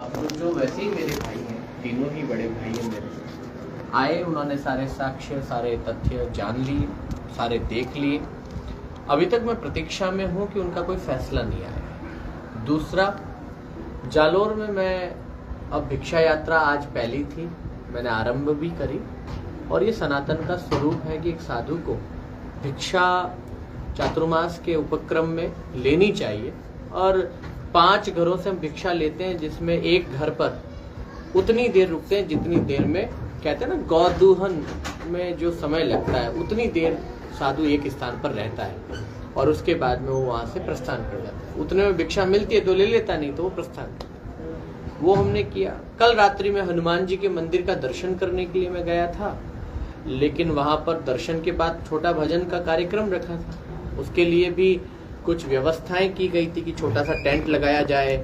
जो वैसे ही मेरे भाई हैं, तीनों ही बड़े भाई हैं मेरे, आए, उन्होंने सारे साक्ष्य, सारे तथ्य जान लिए, सारे देख लिए। अभी तक मैं प्रतीक्षा में हूं कि उनका कोई फैसला नहीं आया। दूसरा, जालोर में मैं अब भिक्षा यात्रा आज पहली थी, मैंने आरंभ भी करी, और ये सनातन का स्वरूप है कि एक साधु को भिक्षा चातुर्मास के उपक्रम में लेनी चाहिए। और 5 घरों से हम भिक्षा लेते हैं, जिसमें एक घर पर उतनी देर रुकते हैं जितनी देर में, कहते हैं ना, गौदूहन में जो समय लगता है उतनी देर साधु एक स्थान पर रहता है, और उसके बाद में वो वहां से प्रस्थान कर जाता है। उतने में भिक्षा मिलती है तो ले लेता, नहीं तो वो प्रस्थान करता है। वो हमने किया। कल रात्रि में हनुमान जी के मंदिर का दर्शन करने के लिए मैं गया था, लेकिन वहां पर दर्शन के बाद छोटा भजन का कार्यक्रम रखा था। उसके लिए भी कुछ व्यवस्थाएं की गई थी कि छोटा सा टेंट लगाया जाए,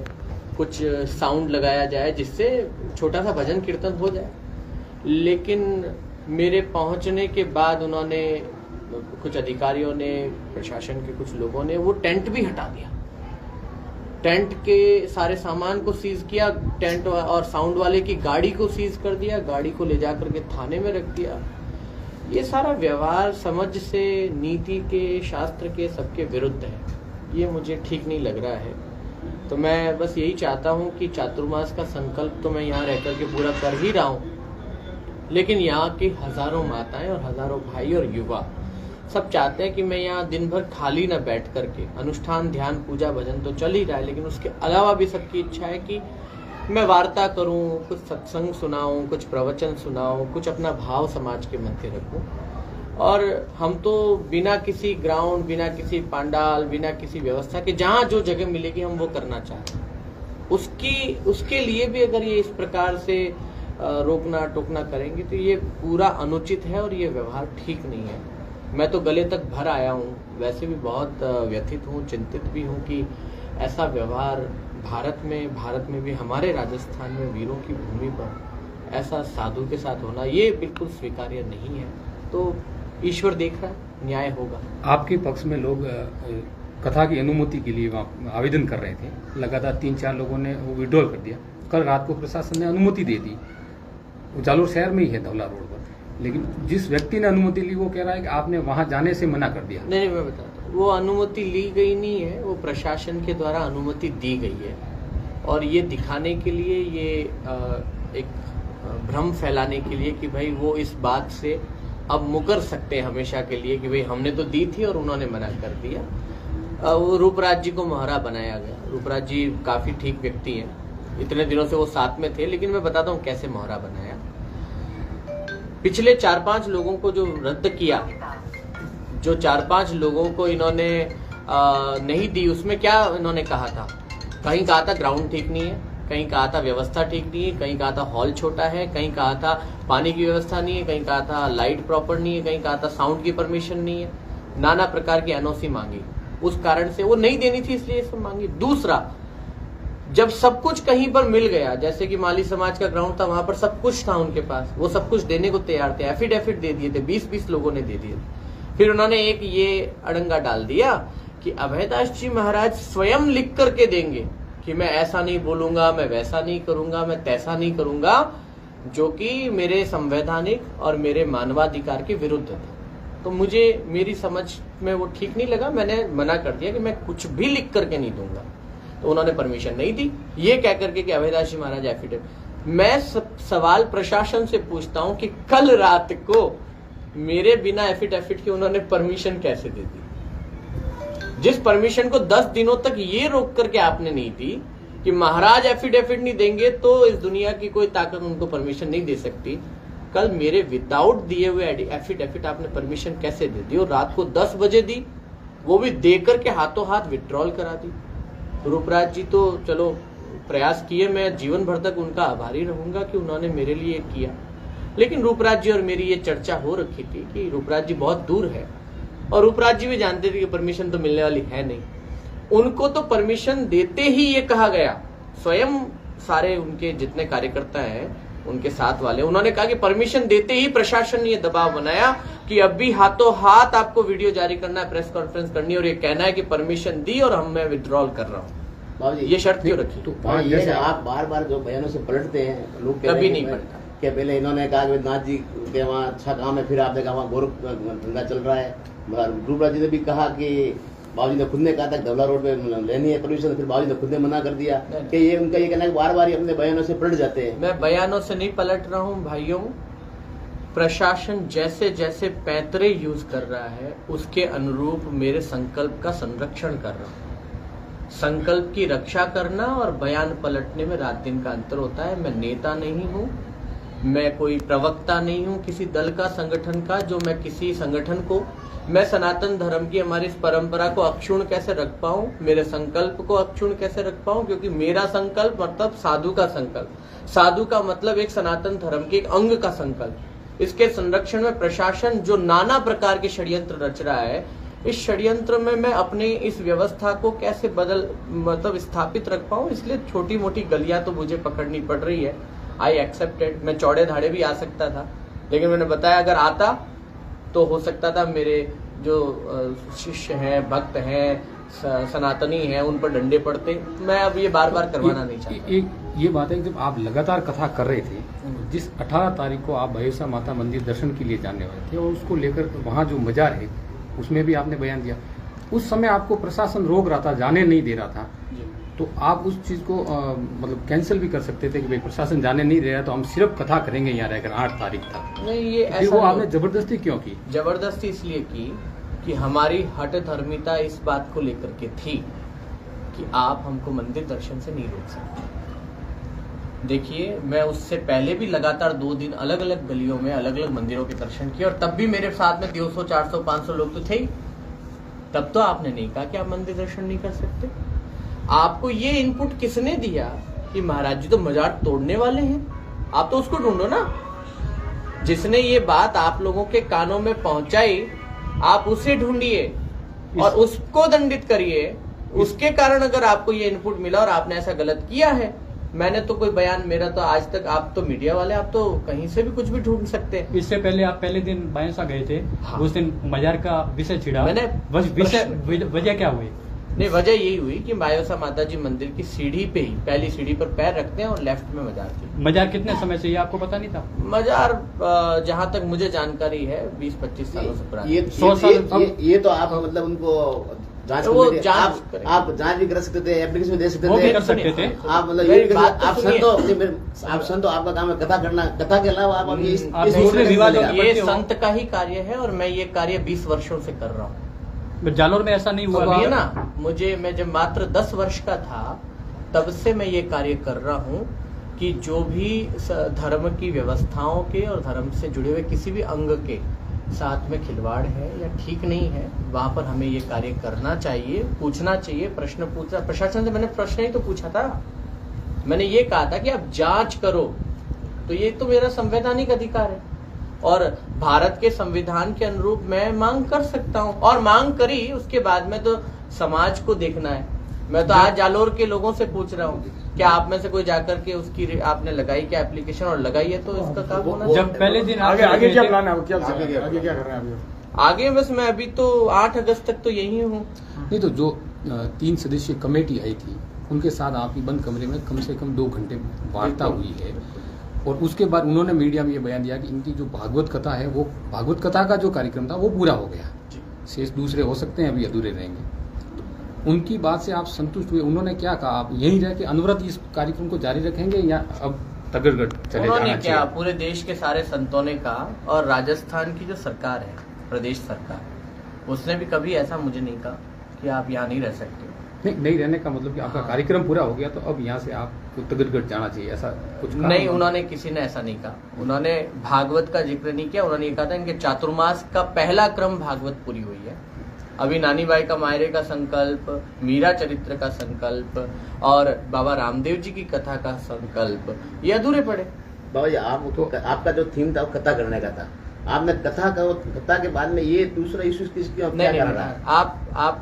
कुछ साउंड लगाया जाए, जिससे छोटा सा भजन कीर्तन हो जाए। लेकिन मेरे पहुंचने के बाद उन्होंने, कुछ अधिकारियों ने, प्रशासन के कुछ लोगों ने वो टेंट भी हटा दिया। टेंट के सारे सामान को सीज किया, टेंट और साउंड वाले की गाड़ी को सीज कर दिया, गाड़ी को ले जाकर के थाने में रख दिया। ये सारा व्यवहार समझ से, नीति के, शास्त्र के, सबके विरुद्ध है। ये मुझे ठीक नहीं लग रहा है। तो मैं बस यही चाहता हूँ कि चातुर्मास का संकल्प तो मैं यहाँ रहकर के पूरा कर ही रहा हूँ, लेकिन यहाँ की हजारों माताएं और हजारों भाई और युवा सब चाहते हैं कि मैं यहाँ दिन भर खाली न बैठ करके, अनुष्ठान, ध्यान, पूजा, भजन तो चल ही रहा है, लेकिन उसके अलावा भी सबकी इच्छा है कि मैं वार्ता करूं, कुछ सत्संग सुनाऊं, कुछ प्रवचन सुनाऊं, कुछ अपना भाव समाज के मध्य रखूं। और हम तो बिना किसी ग्राउंड, बिना किसी पंडाल, बिना किसी व्यवस्था के, जहां जो जगह मिलेगी हम वो करना चाहते हैं। उसके लिए भी अगर ये इस प्रकार से रोकना टोकना करेंगे तो ये पूरा अनुचित है और ये व्यवहार ठीक नहीं है। मैं तो गले तक भर आया हूँ, वैसे भी बहुत व्यथित हूँ, चिंतित भी हूँ कि ऐसा व्यवहार भारत में भी, हमारे राजस्थान में, वीरों की भूमि पर ऐसा साधु के साथ होना, ये बिल्कुल स्वीकार्य नहीं है। तो ईश्वर देख रहा है, न्याय होगा। आपके पक्ष में लोग कथा की अनुमति के लिए वहाँ आवेदन कर रहे थे, लगातार 3-4 लोगों ने वो विड्रॉल कर दिया। कल रात को प्रशासन ने अनुमति दे दी, जालोर शहर में ही है, धौला रोड पर, लेकिन जिस व्यक्ति ने अनुमति ली वो कह रहा है कि आपने वहां जाने से मना कर दिया। नहीं, मैं बताता हूँ, वो अनुमति ली गई नहीं है, वो प्रशासन के द्वारा अनुमति दी गई है। और ये दिखाने के लिए, ये एक भ्रम फैलाने के लिए कि भाई वो इस बात से अब मुकर सकते हैं हमेशा के लिए कि भाई हमने तो दी थी और उन्होंने मना कर दिया। वो रूपराज जी को मोहरा बनाया गया। रूपराज जी काफी ठीक व्यक्ति हैं, इतने दिनों से वो साथ में थे, लेकिन मैं बताता हूँ कैसे मोहरा बनाया। पिछले 4-5 लोगों को जो रद्द किया, जो 4-5 लोगों को इन्होंने नहीं दी, उसमें क्या इन्होंने कहा था? कहीं कहा था ग्राउंड ठीक नहीं है, कहीं कहा था व्यवस्था ठीक नहीं है, कहीं कहा था हॉल छोटा है, कहीं कहा था पानी की व्यवस्था नहीं है, कहीं कहा था लाइट प्रॉपर नहीं है, कहीं कहा था साउंड की परमिशन नहीं है। नाना प्रकार की एनओसी मांगी, उस कारण से वो नहीं देनी थी, इसलिए इसको मांगी। दूसरा, जब सब कुछ कहीं पर मिल गया, जैसे कि माली समाज का ग्राउंड था, वहां पर सब कुछ था उनके पास, वो सब कुछ देने को तैयार थे, एफिडेविट दे दिए थे, 20-20 लोगों ने दे दिए। फिर उन्होंने एक ये अड़ंगा डाल दिया कि अभयदास जी महाराज स्वयं लिख करके देंगे कि मैं ऐसा नहीं बोलूंगा, मैं वैसा नहीं करूंगा, मैं तैसा नहीं करूंगा, जो कि मेरे संवैधानिक और मेरे मानवाधिकार के विरुद्ध था। तो मुझे, मेरी समझ में वो ठीक नहीं लगा, मैंने मना कर दिया कि मैं कुछ भी लिख करके नहीं दूंगा। तो उन्होंने परमिशन नहीं दी, ये कह करके कि अभयदास जी महाराज एफिडेविट। मैं सवाल प्रशासन से पूछता हूं कि कल रात को मेरे बिना एफिडेविट के उन्होंने परमिशन कैसे दे दी? जिस परमिशन को 10 दिनों तक ये रोक करके आपने नहीं दी कि महाराज एफिडेविट नहीं देंगे तो इस दुनिया की कोई ताकत उनको परमिशन नहीं दे सकती, कल मेरे विदाउट दिए हुए एफिडेविट आपने परमिशन कैसे दे दी? और रात को 10 बजे दी, वो भी देकर के हाथों हाथ विड्रॉल करा दी। रूपराज जी तो चलो प्रयास किए, मैं जीवन भर तक उनका आभारी रहूंगा कि उन्होंने मेरे लिए किया। लेकिन रूपराज जी और मेरी ये चर्चा हो रखी थी कि रूपराज जी बहुत दूर है, और रूपराज जी भी जानते थे कि परमिशन तो मिलने वाली है नहीं। उनको तो परमिशन देते ही ये कहा गया, स्वयं सारे उनके जितने कार्यकर्ता हैं, उनके साथ वाले, उन्होंने कहा कि परमिशन देते ही प्रशासन ने ये दबाव बनाया कि अब भी हाथों हाथ आपको वीडियो जारी करना है, प्रेस कॉन्फ्रेंस करनी है और ये कहना है कि परमिशन दी और हम मैं विड्रॉल कर रहा हूं। बाबूजी ये शर्त क्यों रखी? तो हाँ, ये जैसे आप बार बार जो बयानों से पलटते हैं, लोग कह कभी रहे हैं नहीं कि पलटा। कि पहले इन्होंने कहा कि नाथ जी के वहाँ अच्छा काम है, फिर आपने कहा वहाँ गोरख धंधा चल रहा है। रूपराज जी ने भी कहा कि बाबूजी ने खुद ने कहा था धवला रोड पे लेनी है परमिशन, फिर बाबूजी ने खुद ने मना कर दिया कि ये उनका ये कहना है बार बार अपने बयानों से पलट जाते हैं। मैं बयानों से नहीं पलट रहा हूँ भाइयों। प्रशासन जैसे जैसे पैंतरे यूज कर रहा है उसके अनुरूप मेरे संकल्प का संरक्षण कर रहा हूँ। संकल्प की रक्षा करना और बयान पलटने में रात दिन का अंतर होता है। मैं नेता नहीं हूँ, मैं कोई प्रवक्ता नहीं हूँ किसी दल का, संगठन का, जो मैं किसी संगठन को, मैं सनातन धर्म की हमारी इस परंपरा को अक्षुण्ण कैसे रख पाऊं, मेरे संकल्प को अक्षुण्ण कैसे रख पाऊं, क्योंकि मेरा संकल्प मतलब साधु का संकल्प। साधु का मतलब एक सनातन धर्म के एक अंग का संकल्प। इसके संरक्षण में प्रशासन जो नाना प्रकार के षड्यंत्र रच रहा है, इस षड्यंत्र में मैं अपनी इस व्यवस्था को कैसे मतलब स्थापित रख पाऊं, इसलिए छोटी मोटी गलियां तो मुझे पकड़नी पड़ रही है। I accepted. मैं चौड़े धाड़े भी आ सकता था, लेकिन मैंने बताया अगर आता तो हो सकता था मेरे जो शिष्य हैं, भक्त हैं, सनातनी हैं, उन पर डंडे पड़ते। मैं अब ये बार बार करवाना नहीं चाहता। एक ये बात है कि जब आप लगातार कथा कर रहे थे, जिस 18 तारीख को आप भैरसा माता मंदिर दर्शन के लिए जाने वाले थे और उसको लेकर वहाँ जो मजार है उसमें भी आपने बयान दिया, उस समय आपको प्रशासन रोक रहा था, जाने नहीं दे रहा था, तो आप उस चीज को मतलब कैंसिल भी कर सकते थे कि भाई प्रशासन जाने नहीं दे रहा तो हम सिर्फ कथा करेंगे यहाँ रहकर 8 तारीख तक। नहीं, ये तो ऐसा वो आपने जबरदस्ती क्यों की? जबरदस्ती इसलिए की कि हमारी हठ धर्मिता इस बात को लेकर के थी कि आप हमको मंदिर दर्शन से नहीं रोक सकते। देखिए, मैं उससे पहले भी लगातार 2 दिन अलग अलग गलियों में अलग अलग मंदिरों के दर्शन किए और तब भी मेरे साथ में 200, 400, 500 लोग तो थे ही। तब तो आपने नहीं कहा कि आप मंदिर दर्शन नहीं कर सकते। आपको ये इनपुट किसने दिया कि महाराज जी तो मजार तोड़ने वाले हैं? आप तो उसको ढूंढो ना, जिसने ये बात आप लोगों के कानों में पहुंचाई, आप उसे ढूंढिए और उसको दंडित करिए। उसके कारण अगर आपको ये इनपुट मिला और आपने ऐसा गलत किया है, मैंने तो कोई बयान, मेरा तो आज तक, आप तो मीडिया वाले, आप तो कहीं से भी कुछ भी ढूंढ सकते हैं। इससे पहले आप पहले दिन भैंसा गए थे, हाँ। उस दिन मजार का विषय छिड़ा, मैंने वजह क्या हुई? नहीं, वजह यही हुई कि भैरसा माता जी मंदिर की सीढ़ी पे ही, पहली सीढ़ी पर पैर रखते हैं और लेफ्ट में मजार थी। मजार कितने समय से, ये आपको पता नहीं था? मजार जहाँ तक मुझे जानकारी है 20-25 सालों से पुरानी। ये तो आप मतलब उनको जांच तो वो करने के- जांच करें। आप जांच भी कर सकते थे, एप्लीकेशन दे सकते वो भी कर थे। सकते थे। आप मतलब मेरी ये बात तो आप सुनिए। संतो आपका काम है कथा करना, कथा के अलावा आप अभी आप इस दूसरे विवादों में- ये संत का ही कार्य है और मैं ये कार्य 20 वर्षों से कर रहा हूँ। जालोर में ऐसा नहीं हुआ अब अभी? ये ना, मैं जब मात्र 10 वर्ष का था तब से मैं ये कार्य कर रहा हूँ कि जो भी धर्म की व्यवस्थाओं के और धर्म से जुड़े हुए किसी भी अंग के साथ में खिलवाड़ है या ठीक नहीं है, वहां पर हमें ये कार्य करना चाहिए, पूछना चाहिए, प्रश्न पूछना। प्रशासन से मैंने प्रश्न ही तो पूछा था, मैंने ये कहा था कि आप जांच करो, तो ये तो मेरा संवैधानिक अधिकार है और भारत के संविधान के अनुरूप मैं मांग कर सकता हूँ और मांग करी। उसके बाद में तो समाज को देखना है। मैं तो आज जालोर के लोगों से पूछ रहा हूँ, क्या आप में से कोई जाकर के उसकी आपने लगाई क्या एप्लीकेशन, और लगाई है तो इसका काम होना चाहिए। जब पहले दिन आप आगे क्या गए थे- प्लान है? आगे क्या कर रहे हैं अभी? आगे बस मैं अभी तो 8 अगस्त तक तो यही हूँ। नहीं तो जो 3 सदस्यीय कमेटी आई थी उनके साथ आपकी बंद कमरे में कम से कम 2 घंटे वार्ता हुई है और उसके बाद उन्होंने मीडिया में ये बयान दिया कि इनकी जो भागवत कथा है, वो भागवत कथा का जो कार्यक्रम था वो पूरा हो गया, शेष दूसरे हो सकते हैं अभी अधूरे रहेंगे। तो उनकी बात से आप संतुष्ट हुए? उन्होंने क्या कहा, आप यहीं रह के अनवरत इस कार्यक्रम को जारी रखेंगे या अब तगड़गढ़ चले उन्होंने जाना क्या, चाहिए? पूरे देश के सारे संतों ने कहा और राजस्थान की जो सरकार है, प्रदेश सरकार, उसने भी कभी ऐसा मुझे नहीं कहा कि आप यहाँ नहीं रह सकते। नहीं रहने का मतलब कि आपका कार्यक्रम पूरा हो गया तो अब यहाँ से आपको तगड़गढ़ जाना चाहिए, ऐसा कुछ कहा? नहीं, उन्होंने, किसी ने ऐसा नहीं कहा। उन्होंने भागवत का जिक्र नहीं किया। उन्होंने ये कहा था इनके चातुर्मास का पहला क्रम भागवत पूरी हुई है। अभी नानी बाई का मायरे का संकल्प, मीरा चरित्र का संकल्प और बाबा रामदेव जी की कथा का संकल्प, ये अधूरे पड़े। बाबा जी आपका जो थीम था वो कथा करने का था, आपने कथा के बाद में ये दूसरा इशू क्यों क्या कर रहा है?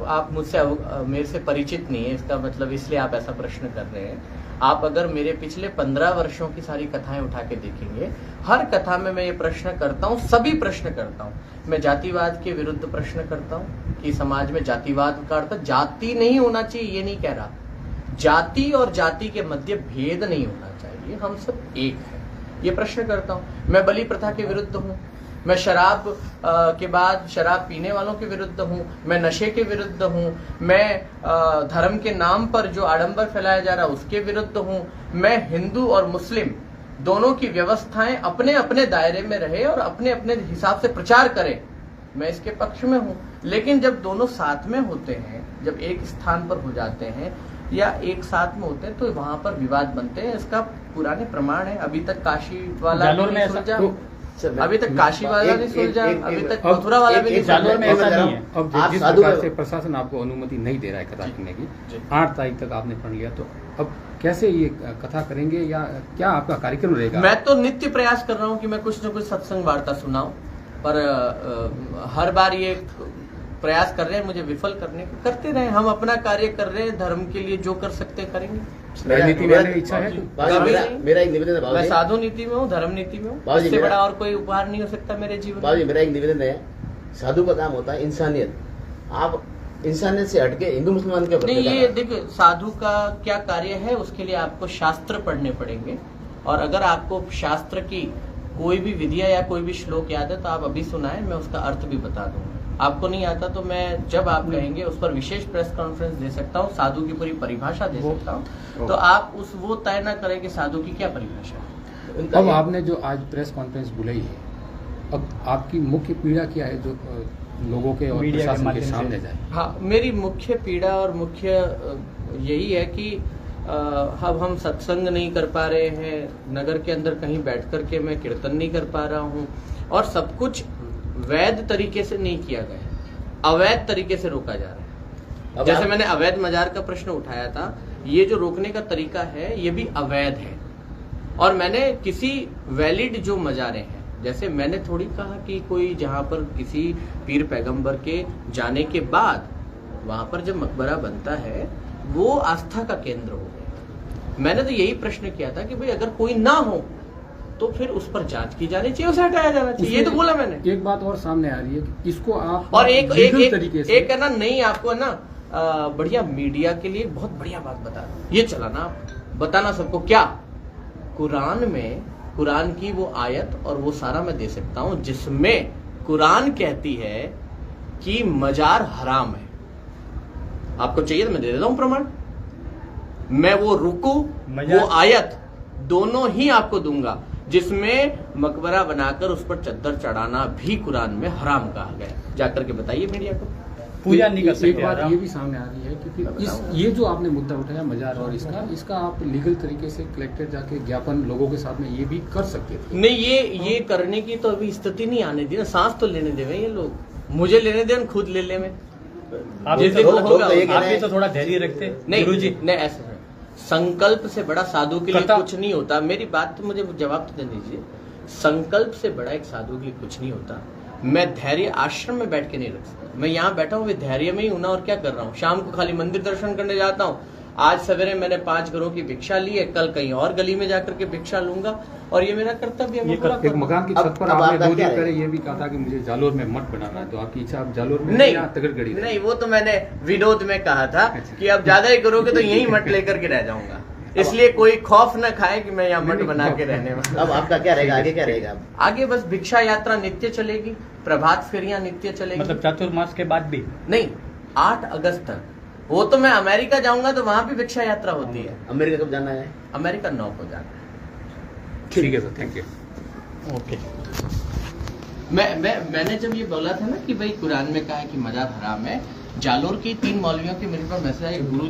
आप मुझसे मेरे से परिचित नहीं है, इसका मतलब इसलिए आप ऐसा प्रश्न कर रहे हैं। आप अगर मेरे पिछले 15 वर्षों की सारी कथाएं उठा के देखेंगे, हर कथा में मैं ये प्रश्न करता हूँ, सभी प्रश्न करता हूँ। मैं जातिवाद के विरुद्ध प्रश्न करता हूँ कि समाज में जातिवाद का अर्थ जाति नहीं होना चाहिए, ये नहीं कह रहा। जाति और जाति के मध्य भेद नहीं होना चाहिए, हम सब एक हैं। ये प्रश्न करता हूं। मैं बलि प्रथा के विरुद्ध हूं, मैं शराब के बाद शराब पीने वालों के विरुद्ध हूं, मैं नशे के विरुद्ध हूं, मैं धर्म के नाम पर जो आडंबर फैलाया जा रहा है उसके विरुद्ध हूं, मैं हिंदू और मुस्लिम दोनों की व्यवस्थाएं अपने अपने दायरे में रहे और अपने अपने हिसाब से प्रचार करें, मैं इसके पक्ष में हूं। लेकिन जब दोनों साथ में होते हैं, जब एक स्थान पर हो जाते हैं या एक साथ में होते हैं, तो वहां पर विवाद बनते हैं। इसका पुराने प्रमाण है। अभी तक काशी वाला जालोर भी में नहीं ऐसा- सुलझा, सर, अभी तक काशी वाला नहीं सुलझा, अभी तक अब- मथुरा वाला भी नहीं जालोर में सुलझा। ऐसा नहीं है। अब आप जिस साधु प्रकार से प्रशासन आपको अनुमति नहीं दे रहा है कथा जी, करने की, जी। 8 तारीख तक आपने पढ़ लिया, तो अब कैसे ये कथा करेंगे या क्या आपका कार्यक्रम रहेगा? मैं तो नित्य प्रयास कर रहा हूं कि मैं कुछ न कुछ सत्संग वार्ता सुनाऊं, पर हर बार ये प्रयास कर रहे हैं मुझे विफल करने का। करते रहे, हम अपना कार्य कर रहे हैं, धर्म के लिए जो कर सकते हैं करेंगे। राजनीति में आने की इच्छा है तो? बाबूजी, मेरा एक निवेदन है मैं बाबूजी। साधु नीति में हूँ, धर्म नीति में हूँ, बाबूजी, इससे मेरा- बड़ा और कोई उपहार नहीं हो सकता मेरे जीवन बाबूजी, में। मेरा एक निवेदन है, साधु का काम होता है इंसानियत। आप इंसानियत से हटके हिंदू मुसलमान के नहीं, ये देखिए साधु का क्या कार्य है, उसके लिए आपको शास्त्र पढ़ने पड़ेंगे। और अगर आपको शास्त्र की कोई भी विधिया या कोई भी श्लोक याद है तो आप अभी सुनाएं, मैं उसका अर्थ भी बता दूंगा। आपको नहीं आता तो मैं जब आप कहेंगे उस पर विशेष प्रेस कॉन्फ्रेंस दे सकता हूँ, साधु की पूरी परिभाषा दे सकता हूँ। तो आप वो तय ना करें कि साधु की क्या परिभाषा है। अब आपने जो आज प्रेस कॉन्फ्रेंस बुलाई है, अब आपकी मुख्य पीड़ा क्या है जो लोगों के और मीडिया के प्रशासन के माध्यम से। सामने जाए? हाँ, मेरी मुख्य पीड़ा और मुख्य यही है कि अब हम सत्संग नहीं कर पा रहे हैं, नगर के अंदर कहीं बैठ कर के मैं कीर्तन नहीं कर पा रहा हूँ, और सब कुछ वैध तरीके से नहीं किया गया, अवैध तरीके से रोका जा रहा है। जैसे मैंने अवैध मजार का प्रश्न उठाया था, ये जो रोकने का तरीका है ये भी अवैध है। और मैंने किसी वैलिड जो मजारे हैं, जैसे मैंने थोड़ी कहा कि कोई जहां पर किसी पीर पैगंबर के जाने के बाद वहां पर जब मकबरा बनता है वो आस्था का केंद्र हो गया। मैंने तो यही प्रश्न किया था कि भाई अगर कोई ना हो तो फिर उस पर जांच की जानी चाहिए, उसे हटाया जाना चाहिए, ये तो बोला मैंने। एक बात और सामने आ रही है कि इसको आप और एक लीगल तरीके से एक है ना, नहीं आपको है ना बढ़िया मीडिया के लिए बहुत बढ़िया बात बता रहा हूं। ये चला ना, बताना सबको क्या, कुरान में कुरान की वो आयत और वो सारा मैं दे सकता हूं जिसमें कुरान कहती है कि मजार हराम है। आपको चाहिए तो मैं दे देता हूं प्रमाण, मैं वो रुकू वो आयत दोनों ही आपको दूंगा जिसमें मकबरा बनाकर उस पर चद्दर चढ़ाना भी कुरान में हराम कहा गया। जाकर के बताइए मीडिया को। पूजा नहीं कर एक सकते बात यार। ये भी सामने आ रही है कि फिर ये जो आपने मुद्दा उठाया मजार और इसका आप लीगल तरीके से कलेक्टर जाके ज्ञापन लोगों के साथ में ये भी कर सकते थे। नहीं, ये करने की तो अभी स्थिति नहीं आने दी ना, सांस तो लेने देवे ये लोग, मुझे लेने दें, खुद ले ले में। आप जिस भी दिन तो- होगा लोग तो ये होगा। कह आप रहे भी हैं- तो थोड़ा धैर्य रखते नहीं गुरुजी। नहीं, ऐसा नहीं। संकल्प से बड़ा साधु के लिए कथा- कुछ नहीं होता। मेरी बात तो मुझे जवाब तो दे दीजिए। संकल्प से बड़ा एक साधु के लिए कुछ नहीं होता। मैं धैर्य आश्रम में बैठ के नहीं रख सकता। मैं यहाँ बैठा हूँ धैर्य में ही हूं ना, और क्या कर रहा हूँ। शाम को खाली मंदिर दर्शन करने जाता हूँ। आज सवेरे मैंने 5 घरों की भिक्षा ली है, कल कहीं और गली में जाकर के भिक्षा लूंगा, और ये मेरा कर्तव्य है, मैं पूरा एक करूंगा। मकान की अब- छत पर अब आपने आपका 2 दिन क्या पहले है? ये भी कहा था कि मुझे जालोर में मठ बनाना है, तो आपकी इच्छा अब जालोर में नहीं या तगड़गड़ी है? नहीं, वो तो मैंने विनोद में कहा था अच्छा। कि अब ज्यादा ही करोगे तो यही मठ लेकर के रह जाऊंगा, इसलिए कोई खौफ न खाए कि मैं यहाँ मठ नहीं, बना के रहने वाला। अब आपका क्या रहेगा, आगे क्या रहेगा? आगे बस भिक्षा यात्रा नित्य चलेगी, प्रभात फेरियां नित्य चलेगी। मतलब चातुर्मास के बाद भी नहीं, 8 अगस्त तक। वो तो मैं अमेरिका जाऊंगा तो वहां भी भिक्षा यात्रा होती है। अमेरिका कब जाना है? अमेरिका 9 को जाना है। ठीक है सर, थैंक यू। ओके। मैंने जब ये बोला था ना कि भाई कुरान में कहा है कि मजार हराम है, जालोर की 3 मौलवियों के मेरे पास मैसेज आए, गुरु